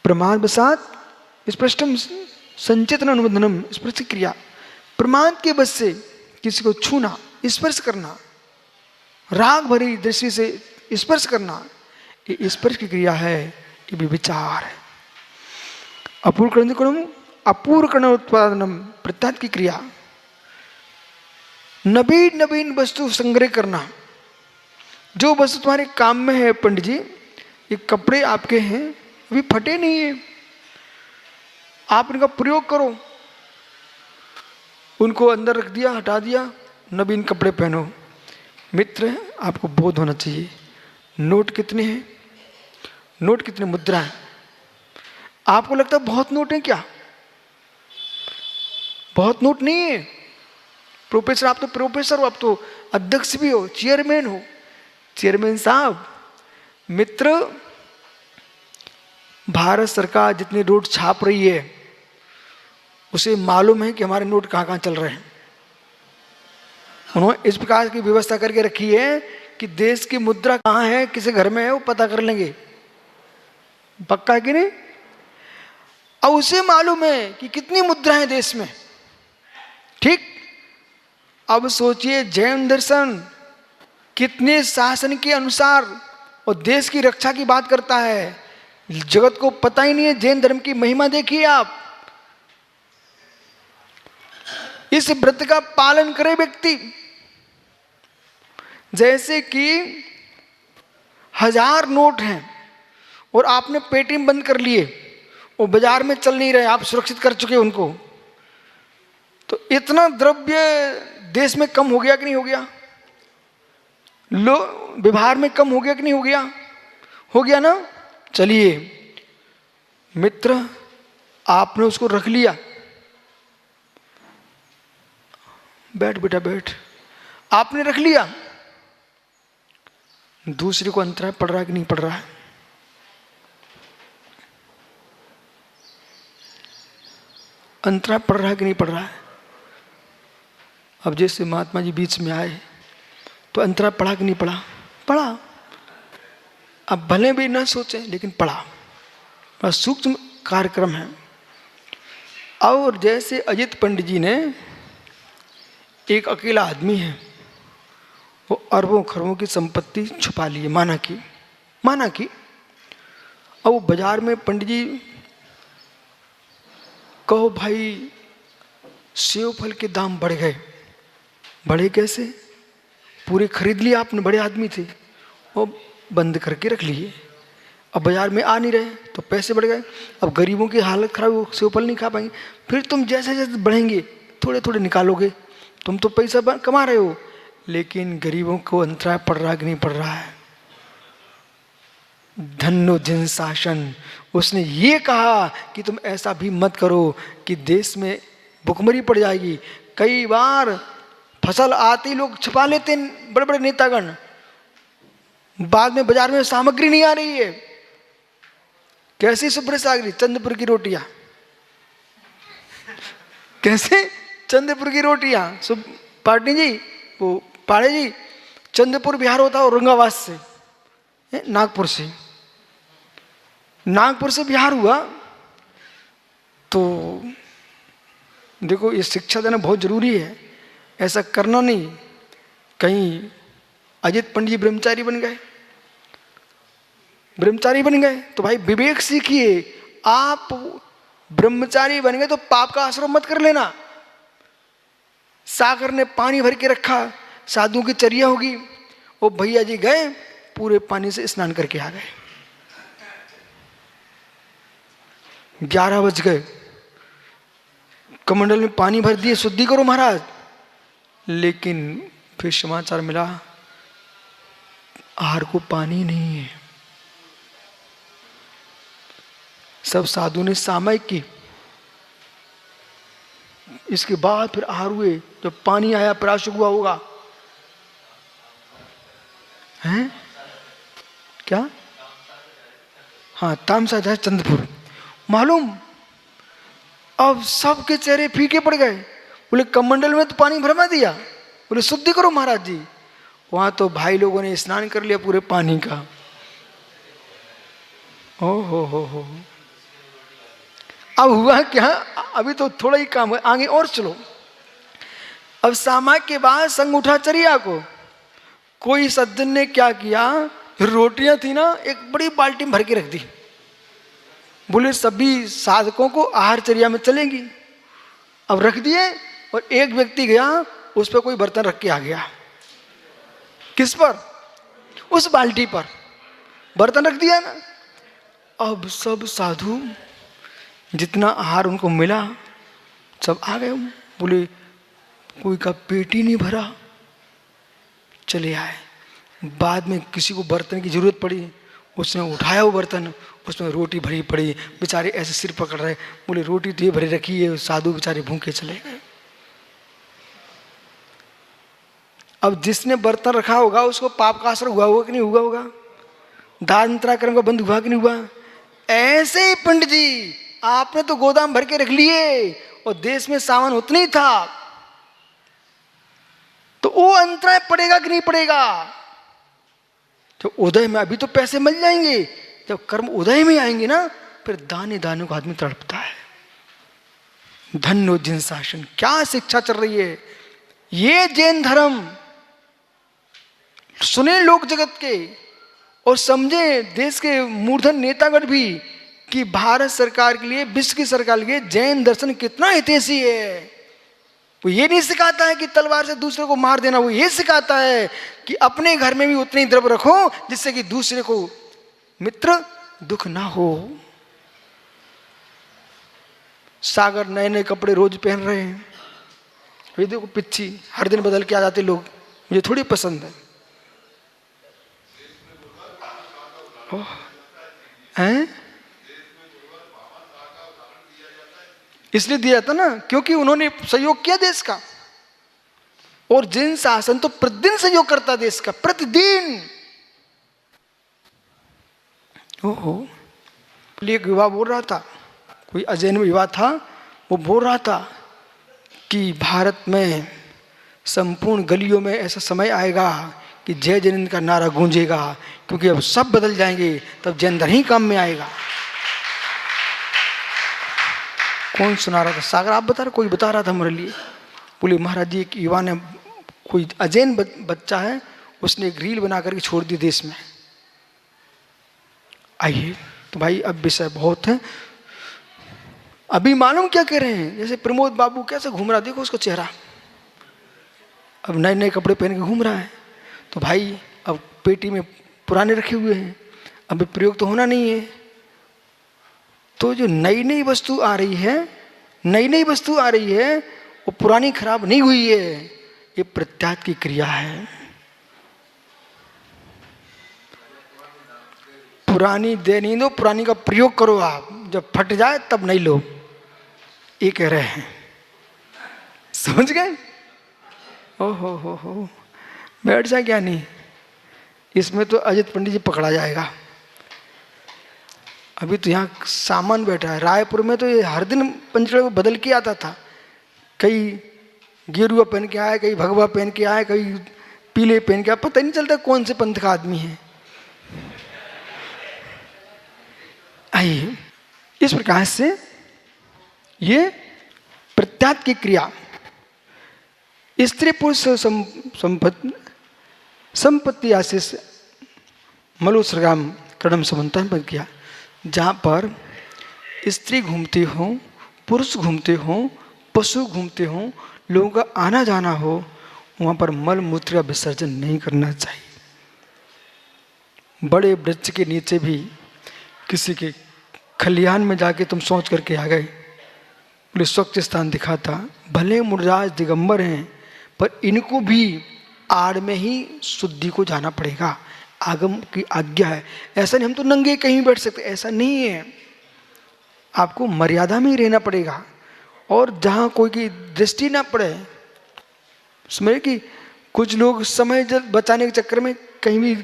प्रमाद वसात स्पृष्टम संचेतन अनुबंधनम स्पर्श क्रिया। प्रमाद के बस से किसी को छूना, स्पर्श करना, राग भरी दृष्टि से स्पर्श करना, ये स्पर्श की क्रिया है, ये भी विचार है। अपूर्व कर्ण उत्पादनम प्रत्यात की क्रिया। नवीन नवीन वस्तु संग्रह करना। जो वस्तु तुम्हारे काम में है पंडित जी, ये कपड़े आपके हैं, अभी फटे नहीं है, आप इनका प्रयोग करो। उनको अंदर रख दिया, हटा दिया, नवीन कपड़े पहनो। मित्र, आपको बोध होना चाहिए, नोट कितने हैं, नोट कितने मुद्रा हैं। आपको लगता है बहुत नोट हैं क्या? बहुत नोट नहीं है। प्रोफेसर, आप तो प्रोफेसर हो, आप तो अध्यक्ष भी हो, चेयरमैन हो। चेयरमैन साहब, मित्र, भारत सरकार जितने नोट छाप रही है उसे मालूम है कि हमारे नोट कहाँ कहाँ चल रहे हैं। उन्होंने इस प्रकार की व्यवस्था करके रखी है कि देश की मुद्रा कहाँ है, किसी घर में है, वो पता कर लेंगे। पक्का है कि नहीं? अब उसे मालूम है कि कितनी मुद्रा है देश में। ठीक, अब सोचिए, जैन दर्शन कितने शासन के अनुसार और देश की रक्षा की बात करता है। जगत को पता ही नहीं है जैन धर्म की महिमा। देखिए आप, इस व्रत का पालन करे व्यक्ति, जैसे कि 1000 नोट हैं और आपने पेटीएम बंद कर लिए, वो बाजार में चल नहीं रहे, आप सुरक्षित कर चुके उनको, तो इतना द्रव्य देश में कम हो गया कि नहीं हो गया? व्यवहार में कम हो गया कि नहीं हो गया? हो गया ना। चलिए मित्र, आपने उसको रख लिया, बैठ बेटा बैठ, आपने रख लिया, दूसरे को अंतराय पड़ रहा है कि नहीं पड़ रहा है? अंतराय पड़ रहा है कि नहीं पड़ रहा है? अब जैसे महात्मा जी बीच में आए तो अंतराय पड़ा कि नहीं पड़ा? पड़ा। अब भले भी न सोचे, लेकिन पड़ा। बड़ा सूक्ष्म कार्यक्रम है। और जैसे अजित पंडित जी ने, एक अकेला आदमी है, वो अरबों खरबों की संपत्ति छुपा ली है, माना की। अब वो बाजार में पंडित जी, कहो भाई सेव फल के दाम बढ़ गए। बढ़े कैसे? पूरे खरीद लिए आपने, बड़े आदमी थे, वो बंद करके रख लिए। अब बाजार में आ नहीं रहे तो पैसे बढ़ गए। अब गरीबों की हालत खराब, वो सेव फल नहीं खा पाएंगे। फिर तुम जैसे जैसे बढ़ेंगे थोड़े थोड़े निकालोगे। तुम तो पैसा कमा रहे हो, लेकिन गरीबों को अंतराय पड़ रहा है कि नहीं पड़ रहा है? धन्नो जिन शासन, उसने ये कहा कि तुम ऐसा भी मत करो कि देश में भुखमरी पड़ जाएगी। कई बार फसल आती लोग छुपा लेते हैं, बड़े बड़े नेतागण, बाद में बाजार में सामग्री नहीं आ रही है। कैसी सुब्र सागरी, चंद्रपुर की रोटियां, कैसे चंद्रपुर की रोटियां। पाटनी जी, वो पाड़े जी, चंद्रपुर बिहार होता है औरंगाबाद से, नागपुर से बिहार हुआ। तो देखो, ये शिक्षा देना बहुत जरूरी है, ऐसा करना नहीं। कहीं अजित पंडित जी ब्रह्मचारी बन गए तो भाई विवेक सीखिए। आप ब्रह्मचारी बन गए तो पाप का आश्रम मत कर लेना। सागर ने पानी भर के रखा, साधु की चर्या होगी, वो भैया जी गए, पूरे पानी से स्नान करके आ गए। 11 बज गए, कमंडल में पानी भर दिए, शुद्धि करो महाराज। लेकिन फिर समाचार मिला, आहार को पानी नहीं है। सब साधु ने सामयिक की। इसके बाद फिर आहार हुए, जब पानी आया प्राशुक हुआ होगा, हैं क्या? हाँ, तामसा है चंद्रपुर, मालूम। अब सबके चेहरे फीके पड़ गए। बोले कमंडल में तो पानी भरमा दिया। बोले शुद्धि करो महाराज जी। वहां तो भाई लोगों ने स्नान कर लिया पूरे पानी का। ओ हो। अब हुआ क्या, अभी तो थोड़ा ही काम है, आगे और चलो। अब सामा के बाद संग उठा चरिया को। कोई सज्जन ने क्या किया, रोटियां थी ना, एक बड़ी बाल्टी में भर के रख दी। बोले सभी साधकों को आहार चर्या में चलेंगी। अब रख दिए, और एक व्यक्ति गया, उस पर कोई बर्तन रख के आ गया। किस पर? उस बाल्टी पर बर्तन रख दिया ना। अब सब साधु जितना आहार उनको मिला सब आ गए। बोले कोई का पेट ही नहीं भरा, चले आए। बाद में किसी को बर्तन की जरूरत पड़ी, उसने उठाया वो बर्तन, उसमें रोटी भरी पड़ी। बेचारे ऐसे सिर पकड़ रहे, बोले रोटी तो ये भरी रखी है। साधु बेचारे भूखे चले गए। अब जिसने बर्तन रखा होगा उसको पाप का असर हुआ होगा कि नहीं हुआ होगा? दान नित्राकर्म का बंद हुआ कि नहीं हुआ? ऐसे ही पंडित जी, आपने तो गोदाम भर के रख लिए और देश में सामान उतना ही था, तो वो अंतराय पड़ेगा कि नहीं पड़ेगा? तो उदय में अभी तो पैसे मिल जाएंगे, जब कर्म उदय में आएंगे ना, फिर दाने दाने को आदमी तड़पता है। धन्यो जिन शासन, क्या शिक्षा चल रही है। ये जैन धर्म सुने लोग जगत के, और समझे देश के मूर्धन नेतागण भी कि भारत सरकार के लिए, विश्व की सरकार के लिए जैन दर्शन कितना हितैषी है। वो ये नहीं सिखाता है कि तलवार से दूसरे को मार देना, वो ये सिखाता है कि अपने घर में भी उतनी द्रव्य रखो जिससे कि दूसरे को मित्र दुख ना हो। सागर नए नए कपड़े रोज पहन रहे हैं, ये देखो पिच्छी हर दिन बदल के आ जाते लोग, मुझे थोड़ी पसंद है। हैं? इसलिए दिया था ना क्योंकि उन्होंने सहयोग किया देश का, और जिन शासन तो प्रतिदिन सहयोग करता देश का, प्रतिदिन। ओहो, एक विवाह बोल रहा था, कोई अजय में विवाह था, वो बोल रहा था कि भारत में संपूर्ण गलियों में ऐसा समय आएगा कि जय जैन का नारा गूंजेगा, क्योंकि अब सब बदल जाएंगे, तब जैन धर्म ही काम में आएगा। कौन सुना रहा था? सागर आप बता रहे? कोई बता रहा था हमारे लिए। बोले महाराज जी एक युवा ने, कोई अजैन बच्चा है, उसने एक रील बना करके छोड़ दी देश में। आइए तो भाई अब विषय बहुत है। अभी मालूम क्या कह रहे हैं, जैसे प्रमोद बाबू कैसे घूम रहा, देखो उसका चेहरा, अब नए नए कपड़े पहन के घूम रहा है। तो भाई अब पेटी में पुराने रखे हुए हैं, अब प्रयोग तो होना नहीं है। तो जो नई नई वस्तु आ रही है, नई नई वस्तु आ रही है, वो पुरानी खराब नहीं हुई है, ये प्रत्यात्म की क्रिया है। पुरानी दे नहीं दो, पुरानी का प्रयोग करो आप, जब फट जाए तब नहीं लो, ये कह रहे हैं। समझ गए? हो बैठ जाए ज्ञानी। इसमें तो अजित पंडित जी पकड़ा जाएगा। अभी तो यहाँ सामान बैठा है, रायपुर में तो ये हर दिन पंचड़ को बदल के आता था। कई गेरुआ पहन के आए, कई भगवा पहन के आए, कई पीले पहन के आए, पता ही नहीं चलता कौन से पंथ का आदमी है। आइए, इस प्रकार से ये प्रत्यात्म की क्रिया स्त्री पुरुष संपत्ति आशीष मलोत्सर्गाम कडम समन्ता में किया, जहाँ पर स्त्री घूमती हो, पुरुष घूमते हो, पशु घूमते हो, लोगों का आना जाना हो, वहाँ पर मल मूत्र का विसर्जन नहीं करना चाहिए। बड़े वृक्ष के नीचे भी किसी के खलिहान में जाके तुम सोच करके आ गए, बोले स्वच्छ स्थान दिखा था, भले मुर्जाज दिगंबर हैं, पर इनको भी आड़ में ही शुद्धि को जाना पड़ेगा, आगम की आज्ञा है। ऐसा नहीं हम तो नंगे कहीं बैठ सकते, ऐसा नहीं है, आपको मर्यादा में ही रहना पड़ेगा। और जहाँ कोई की दृष्टि ना पड़े, समझे कि कुछ लोग समय बचाने के चक्कर में कहीं भी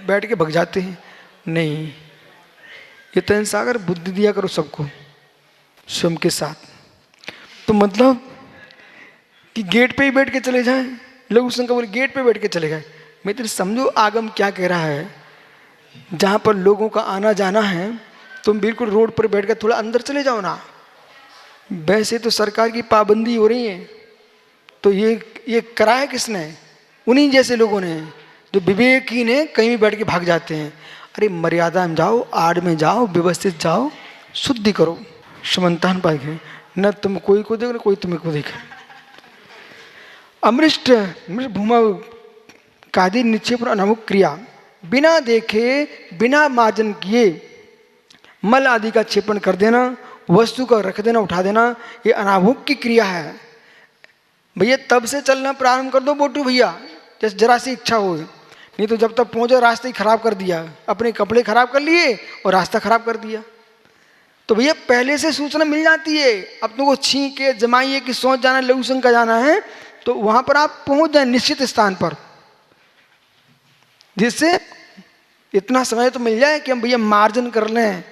बैठ के भग जाते हैं। नहीं, ये तन सागर बुद्धि दिया करो सबको स्वयं के साथ। तो मतलब कि गेट पे ही बैठ के चले जाएं, लघु शंकर बोले गेट पे बैठ के चले गए। मैं तेरे समझो आगम क्या कह रहा है, जहाँ पर लोगों का आना जाना है, तुम बिल्कुल रोड पर बैठ कर थोड़ा अंदर चले जाओ ना, वैसे तो सरकार की पाबंदी हो रही है, तो ये कराया किसने? उन्हीं जैसे लोगों ने, जो विवेकहीन है, कहीं भी बैठ के भाग जाते हैं। अरे मर्यादा में जाओ, आड़ में जाओ, व्यवस्थित जाओ, शुद्धि करो। समन्तान पाए गए, न तुम कोई को देखो न कोई तुम्हें को देखे। अमृष्ट भूमा कादि निक्षेप अनामुख क्रिया, बिना देखे बिना मार्जन किए मल आदि का क्षेपण कर देना, वस्तु का रख देना, उठा देना, ये अनाभुक की क्रिया है। भैया तब से चलना प्रारंभ कर दो बोटू भैया, जैसे जरा सी इच्छा हो, नहीं तो जब तक पहुंचे रास्ते ही खराब कर दिया, अपने कपड़े खराब कर लिए और रास्ता खराब कर दिया। तो भैया पहले से सूचना मिल जाती है, अब तुमको छींके जमाइए कि सोच जाना, लघुशंक का जाना है, तो वहां पर आप पहुंच जाए निश्चित स्थान पर, जिससे इतना समय तो मिल जाए कि हम भैया मार्जन कर लें।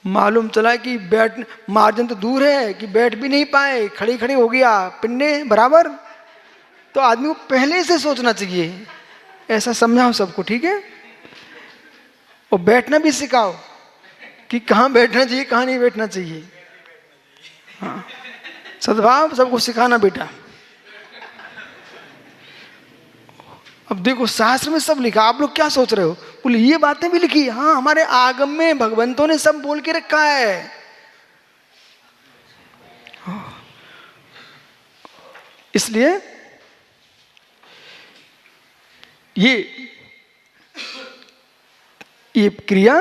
मालूम चला कि बैठ मार्जन तो दूर है कि बैठ भी नहीं पाए, खड़ी खड़ी हो गया पिन्ने बराबर। तो आदमी को पहले से सोचना चाहिए, ऐसा समझाओ सबको, ठीक है। और बैठना भी सिखाओ कि कहाँ बैठना चाहिए कहाँ नहीं बैठना चाहिए। हाँ, सद्भाव सबको सिखाना बेटा। अब देखो शास्त्र में सब लिखा, आप लोग क्या सोच रहे हो? बोले ये बातें भी लिखी, हाँ हमारे आगम में भगवंतों ने सब बोल के रखा है। इसलिए ये क्रिया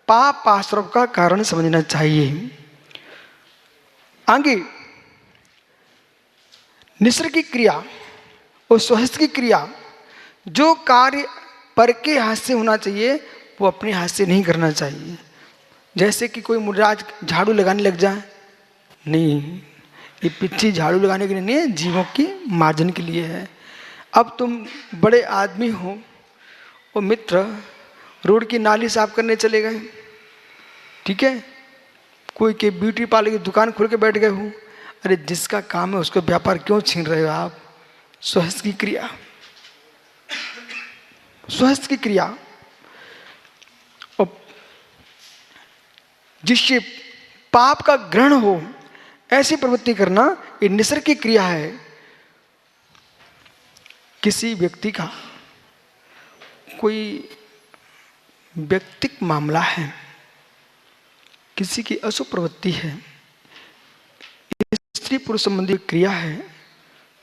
पाप आश्रव का कारण समझना चाहिए। आगे निसर्ग की क्रिया और स्वहस्त की क्रिया, जो कार्य पर के हाथ से होना चाहिए वो अपने हाथ से नहीं करना चाहिए। जैसे कि कोई मुर्राज झाड़ू लगाने लग जाए, नहीं, ये पिच्छी झाड़ू लगाने के लिए नहीं है, जीवों की मार्जन के लिए है। अब तुम बड़े आदमी हो और मित्र रोड की नाली साफ करने चले गए, ठीक है, कोई के ब्यूटी पार्लर की दुकान खोल के बैठ गए हो, अरे जिसका काम है उसका व्यापार क्यों छीन रहे हो आप? स्वहस्त की क्रिया, स्वहस्त की क्रिया, और जिससे पाप का ग्रहण हो ऐसी प्रवृत्ति करना, ये निसर्ग की क्रिया है। किसी व्यक्ति का कोई व्यक्तिक मामला है, किसी की अशुभ प्रवृत्ति है, स्त्री पुरुष संबंधी क्रिया है,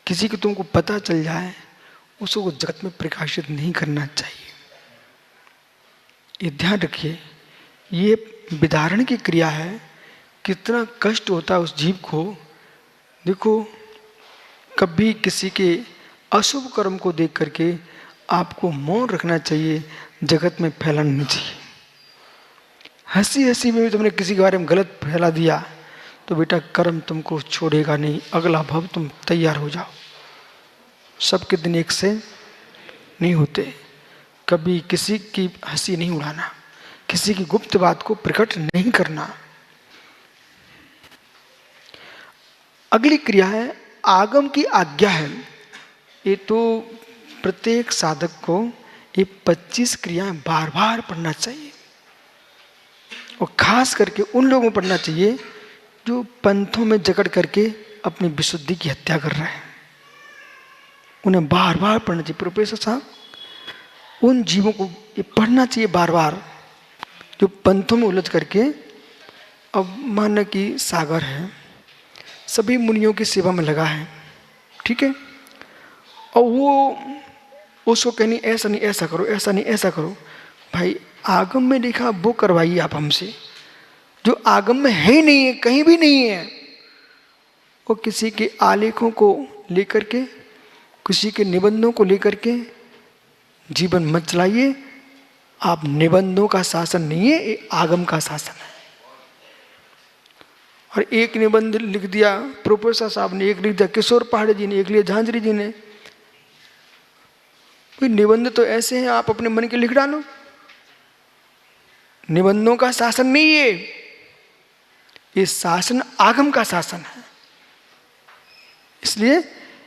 किसी को तुमको पता चल जाए, उसको जगत में प्रकाशित नहीं करना चाहिए। ये ध्यान रखिए, ये विधारण की क्रिया है, कितना कष्ट होता है उस जीव को। देखो कभी किसी के अशुभ कर्म को देख करके आपको मौन रखना चाहिए, जगत में फैलाना नहीं चाहिए। हंसी हंसी में भी तुमने किसी के बारे में गलत फैला दिया तो बेटा कर्म तुमको छोड़ेगा नहीं, अगला भव तुम तैयार हो जाओ। सबके दिन एक से नहीं होते, कभी किसी की हंसी नहीं उड़ाना, किसी की गुप्त बात को प्रकट नहीं करना। अगली क्रिया है आगम की आज्ञा है। ये तो प्रत्येक साधक को ये 25 क्रियाएं बार बार पढ़ना चाहिए, और खास करके उन लोगों को पढ़ना चाहिए जो पंथों में जकड़ करके अपनी विशुद्धि की हत्या कर रहे हैं। उन्हें बार बार पढ़ना चाहिए। प्रोफेसर साहब, उन जीवों को ये पढ़ना चाहिए बार बार जो पंथों में उलझ करके, अब मानो कि सागर है, सभी मुनियों की सेवा में लगा है, ठीक है, और वो उसको कहनी ऐसा नहीं ऐसा करो, ऐसा नहीं ऐसा करो। भाई आगम में लिखा वो करवाइए आप हमसे, जो आगम में है ही नहीं है, कहीं भी नहीं है। वो किसी के आलेखों को लेकर के, किसी के निबंधों को लेकर के जीवन मत चलाइए। आप निबंधों का शासन नहीं है, ये आगम का शासन है। और एक निबंध लिख दिया प्रोफेसर साहब ने, एक लिख दिया किशोर पहाड़ी जी ने, एक लिया झांझरी जी ने। निबंध तो ऐसे हैं, आप अपने मन के लिख डालो। निबंधों का शासन नहीं है, ये शासन आगम का शासन है। इसलिए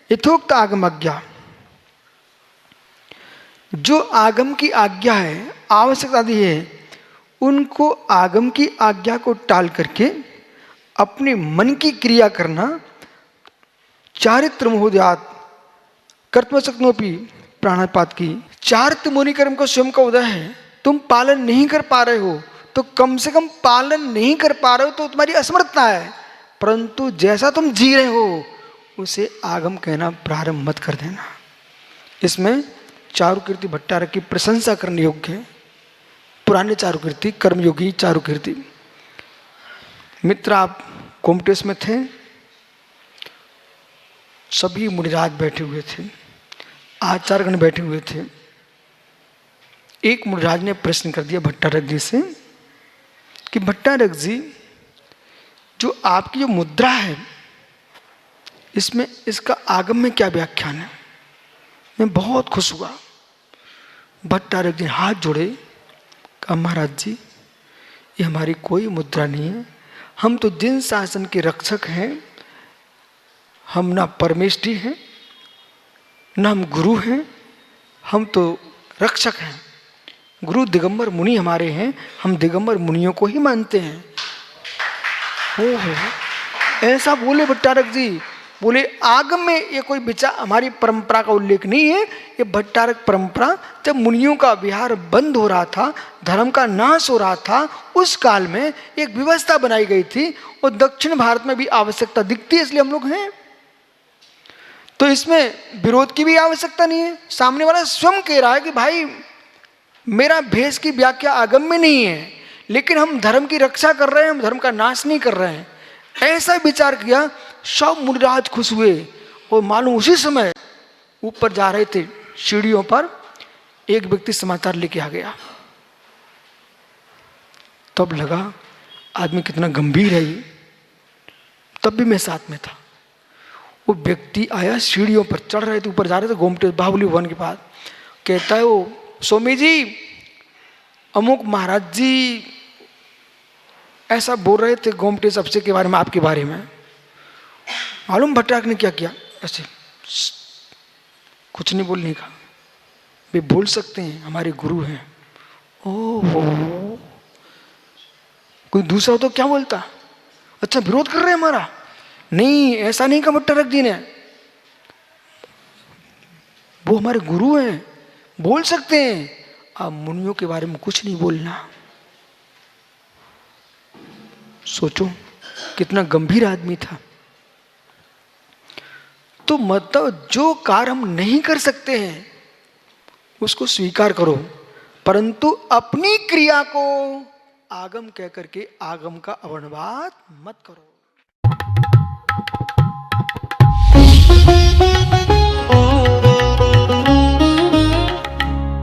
यथोक्त आगम आज्ञा, जो आगम की आज्ञा है, आवश्यकता दी है, उनको आगम की आज्ञा को टाल करके अपने मन की क्रिया करना, चारित्र मोहद्यात कर्तव्य प्राणापात की, चारित्र मुनि कर्म को स्वयं का उदय है। तुम पालन नहीं कर पा रहे हो तो कम से कम पालन नहीं कर पा रहे हो तो तुम्हारी असमर्थता है, परंतु जैसा तुम जी रहे हो उसे आगम कहना प्रारंभ मत कर देना। इसमें चारुकीर्ति भट्टारक की प्रशंसा करने योग्य है। पुराने चारुकीर्ति, कर्मयोगी चारुकीर्ति मित्र, आप कोमटेस में थे, सभी मुनिराज बैठे हुए थे, आचार्यगण बैठे हुए थे। एक मुनिराज ने प्रश्न कर दिया भट्टारक जी से कि भट्टारक जी, जो आपकी जो मुद्रा है इसमें इसका आगम में क्या व्याख्यान है? मैं बहुत खुश हुआ। भट्टारक जी हाथ जोड़े, कहा महाराज जी ये हमारी कोई मुद्रा नहीं है, हम तो जिन शासन के रक्षक हैं, हम ना परमेष्ठी हैं ना हम गुरु हैं, हम तो रक्षक हैं। गुरु दिगंबर मुनि हमारे हैं, हम दिगंबर मुनियों को ही मानते हैं। हो ऐसा बोले भट्टारक जी। बोले आगम में ये कोई विचार, हमारी परंपरा का उल्लेख नहीं है। ये भट्टारक परंपरा जब मुनियों का विहार बंद हो रहा था, धर्म का नाश हो रहा था, उस काल में एक व्यवस्था बनाई गई थी और दक्षिण भारत में भी आवश्यकता दिखती है, इसलिए हम लोग हैं। तो इसमें विरोध की भी आवश्यकता नहीं है। सामने वाला स्वयं कह रहा है कि भाई मेरा भेष की व्याख्या आगम में नहीं है, लेकिन हम धर्म की रक्षा कर रहे हैं, हम धर्म का नाश नहीं कर रहे हैं। ऐसा विचार किया, सब मुनिराज खुश हुए। और मालूम उसी समय ऊपर जा रहे थे सीढ़ियों पर, एक व्यक्ति समाचार लेके आ गया। तब लगा आदमी कितना गंभीर है ये। तब भी मैं साथ में था। वो व्यक्ति आया, सीढ़ियों पर चढ़ रहे थे, ऊपर जा रहे थे, गोमटेश बाहुली भवन के पास। कहता है वो, स्वामी जी अमुक महाराज जी ऐसा बोल रहे थे गोमटेश अफसे के बारे में, आपके बारे में। मालूम भट्टारक ने क्या किया? ऐसे कुछ नहीं बोलने का, वे बोल सकते हैं, हमारे गुरु हैं। ओह, कोई दूसरा तो क्या बोलता? अच्छा विरोध कर रहे हैं हमारा? नहीं, ऐसा नहीं कहा भट्टारक जी ने, वो हमारे गुरु हैं, बोल सकते हैं, आप मुनियों के बारे में कुछ नहीं बोलना। सोचो कितना गंभीर आदमी था। तो मतलब जो कार्य हम नहीं कर सकते हैं उसको स्वीकार करो, परंतु अपनी क्रिया को आगम कह करके आगम का अवर्णवाद मत करो।